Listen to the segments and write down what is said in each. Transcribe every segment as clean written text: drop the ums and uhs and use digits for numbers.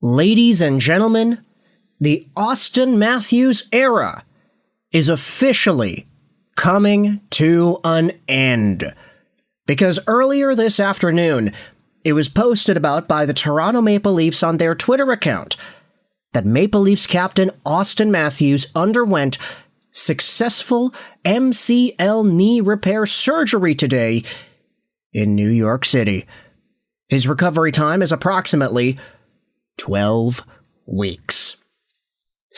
Ladies and gentlemen, the Auston Matthews era is officially coming to an end. Because earlier this afternoon, it was posted about by the Toronto Maple Leafs on their Twitter account that Maple Leafs captain Auston Matthews underwent successful MCL knee repair surgery today in New York City. His recovery time is approximately 12 weeks.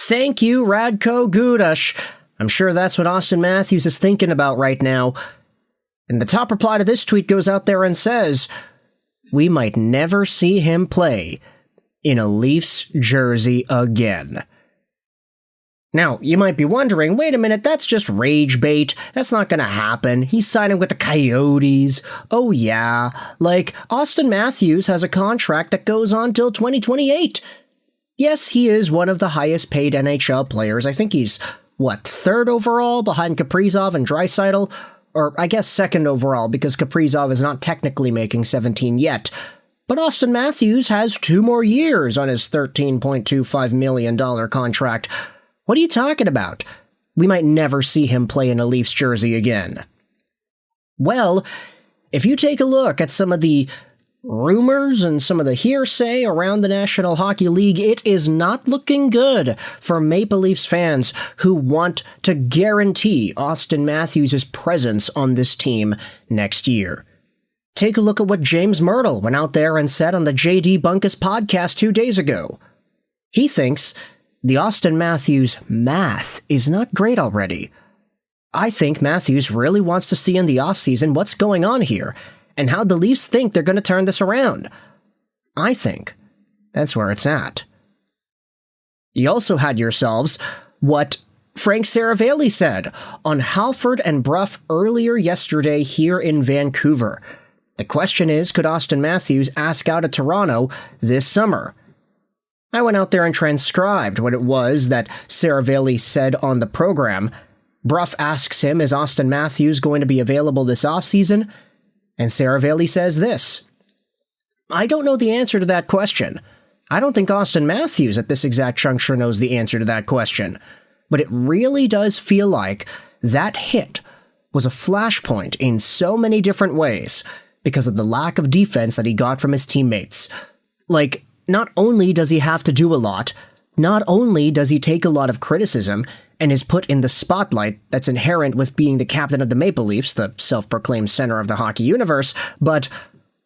Thank you, Radko Gudas. I'm sure that's what Auston Matthews is thinking about right now. And the top reply to this tweet goes out there and says, we might never see him play in a Leafs jersey again. Now, you might be wondering, wait a minute, that's just rage bait. That's not gonna happen. He's signing with the Coyotes. Oh yeah, like, Auston Matthews has a contract that goes on till 2028. Yes, he is one of the highest paid NHL players. I think he's, third overall behind Kaprizov and Draisaitl? Or I guess second overall, because Kaprizov is not technically making 17 yet. But Auston Matthews has 2 more years on his $13.25 million contract. What are you talking about? We might never see him play in a Leafs jersey again. Well, if you take a look at some of the rumors and some of the hearsay around the National Hockey League, it is not looking good for Maple Leafs fans who want to guarantee Auston Matthews' presence on this team next year. Take a look at what James Myrtle went out there and said on the J.D. Bunkus podcast 2 days ago. He thinks the Auston Matthews math is not great already. I think Matthews really wants to see in the offseason what's going on here and how the Leafs think they're going to turn this around. I think that's where it's at. You also had yourselves what Frank Seravalli said on Halford and Bruff earlier yesterday here in Vancouver. The question is, could Auston Matthews ask out of Toronto this summer? I went out there and transcribed what it was that Seravalli said on the program. Bruff asks him, is Auston Matthews going to be available this offseason? And Seravalli says this: I don't know the answer to that question. I don't think Auston Matthews at this exact juncture knows the answer to that question. But it really does feel like that hit was a flashpoint in so many different ways because of the lack of defense that he got from his teammates. Like, not only does he have to do a lot, not only does he take a lot of criticism and is put in the spotlight that's inherent with being the captain of the Maple Leafs, the self-proclaimed center of the hockey universe, but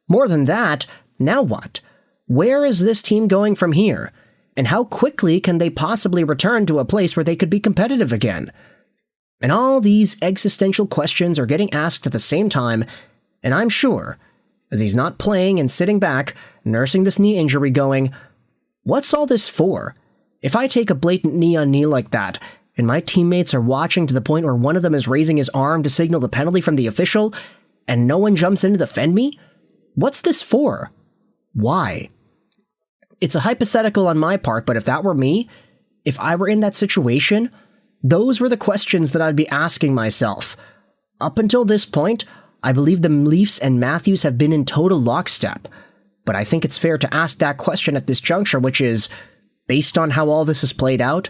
more than that, now what? Where is this team going from here? And how quickly can they possibly return to a place where they could be competitive again? And all these existential questions are getting asked at the same time, and I'm sure, as he's not playing and sitting back, nursing this knee injury going, what's all this for? If I take a blatant knee-on-knee like that, and my teammates are watching to the point where one of them is raising his arm to signal the penalty from the official, and no one jumps in to defend me? What's this for? Why? It's a hypothetical on my part, but if that were me, if I were in that situation, those were the questions that I'd be asking myself. Up until this point, I believe the Leafs and Matthews have been in total lockstep, but I think it's fair to ask that question at this juncture, which is, based on how all this has played out,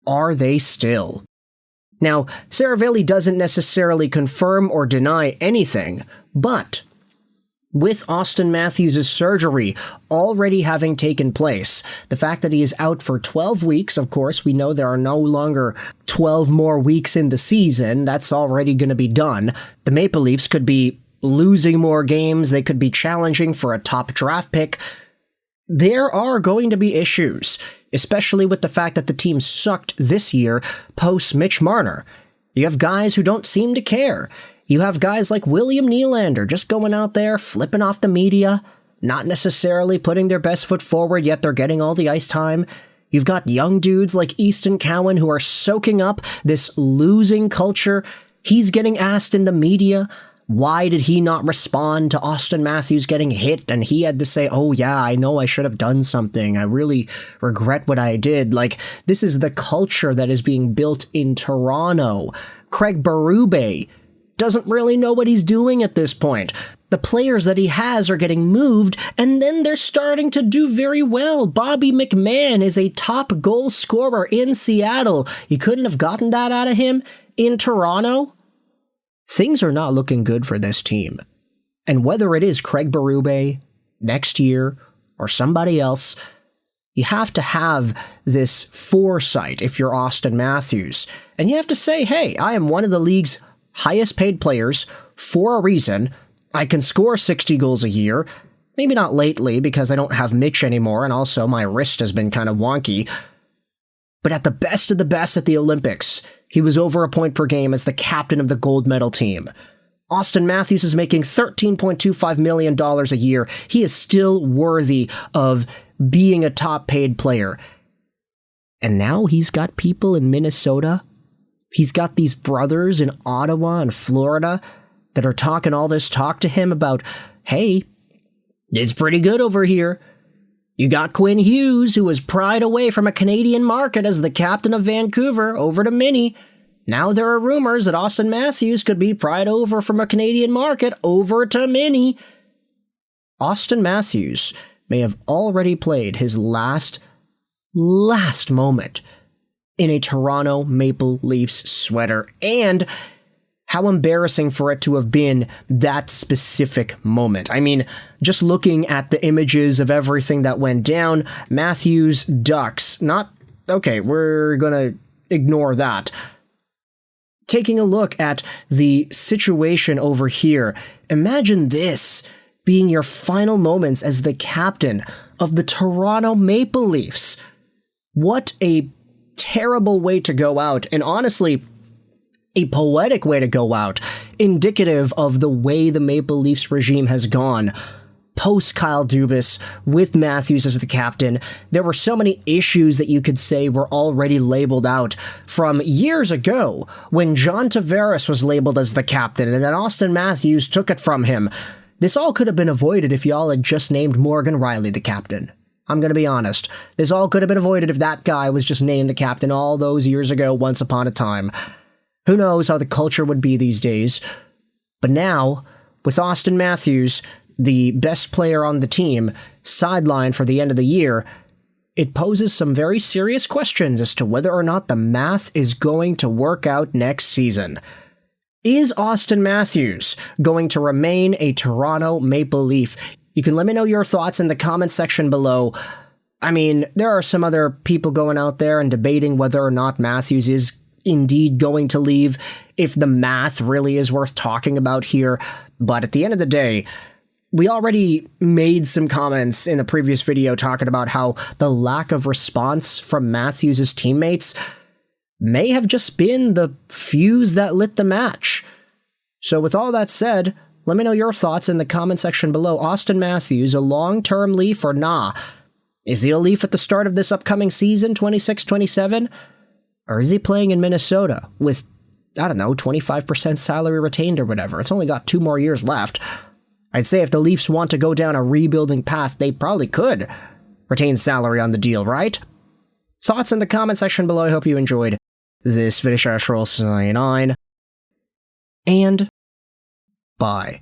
are they still? Now, Seravalli doesn't necessarily confirm or deny anything, but with Auston Matthews' surgery already having taken place, the fact that he is out for 12 weeks, of course, we know there are no longer 12 more weeks in the season, that's already going to be done. The Maple Leafs could be losing more games, they could be challenging for a top draft pick. There are going to be issues, especially with the fact that the team sucked this year post Mitch Marner. You have guys who don't seem to care. You have guys like William Nylander just going out there, flipping off the media, not necessarily putting their best foot forward, yet they're getting all the ice time. You've got young dudes like Easton Cowan who are soaking up this losing culture. He's getting asked in the media, why did he not respond to Auston Matthews getting hit? And he had to say, oh yeah, I know I should have done something. I really regret what I did. Like, this is the culture that is being built in Toronto. Craig Berube doesn't really know what he's doing at this point. The players that he has are getting moved, and then they're starting to do very well. Bobby McMahon is a top goal scorer in Seattle. You couldn't have gotten that out of him in Toronto? Things are not looking good for this team. And whether it is Craig Berube next year or somebody else, you have to have this foresight if you're Auston Matthews. And you have to say, hey, I am one of the league's highest paid players for a reason. I can score 60 goals a year. Maybe not lately because I don't have Mitch anymore, and also my wrist has been kind of wonky. But at the best of the best at the Olympics, he was over a point per game as the captain of the gold medal team. Auston Matthews is making $13.25 million a year. He is still worthy of being a top paid player. And now he's got people in Minnesota. He's got these brothers in Ottawa and Florida that are talking all this talk to him about, hey, it's pretty good over here. You got Quinn Hughes, who was pried away from a Canadian market as the captain of Vancouver, over to Minnie. Now there are rumors that Auston Matthews could be pried over from a Canadian market over to Minnie. Auston Matthews may have already played his last moment in a Toronto Maple Leafs sweater, and how embarrassing for it to have been that specific moment. I mean, just looking at the images of everything that went down, Matthews ducks. Okay, we're gonna ignore that. Taking a look at the situation over here, imagine this being your final moments as the captain of the Toronto Maple Leafs. What a terrible way to go out, and honestly, a poetic way to go out, indicative of the way the Maple Leafs regime has gone. Post Kyle Dubas, with Matthews as the captain, there were so many issues that you could say were already labeled out from years ago when John Tavares was labeled as the captain and then Auston Matthews took it from him. This all could have been avoided if y'all had just named Morgan Riley the captain. I'm going to be honest. This all could have been avoided if that guy was just named the captain all those years ago, once upon a time. Who knows how the culture would be these days. But now, with Auston Matthews, the best player on the team, sidelined for the end of the year, it poses some very serious questions as to whether or not the math is going to work out next season. Is Auston Matthews going to remain a Toronto Maple Leaf? You can let me know your thoughts in the comment section below. I mean, there are some other people going out there and debating whether or not Matthews is indeed going to leave, if the math really is worth talking about here. But at the end of the day, we already made some comments in the previous video talking about how the lack of response from Matthews' teammates may have just been the fuse that lit the match. So with all that said, let me know your thoughts in the comment section below. Auston Matthews, a long-term Leaf or nah? Is he a Leaf at the start of this upcoming season, 26-27? Or is he playing in Minnesota with, 25% salary retained or whatever? It's only got 2 more years left. I'd say if the Leafs want to go down a rebuilding path, they probably could retain salary on the deal, right? Thoughts in the comment section below. I hope you enjoyed this video. Sign on. And bye.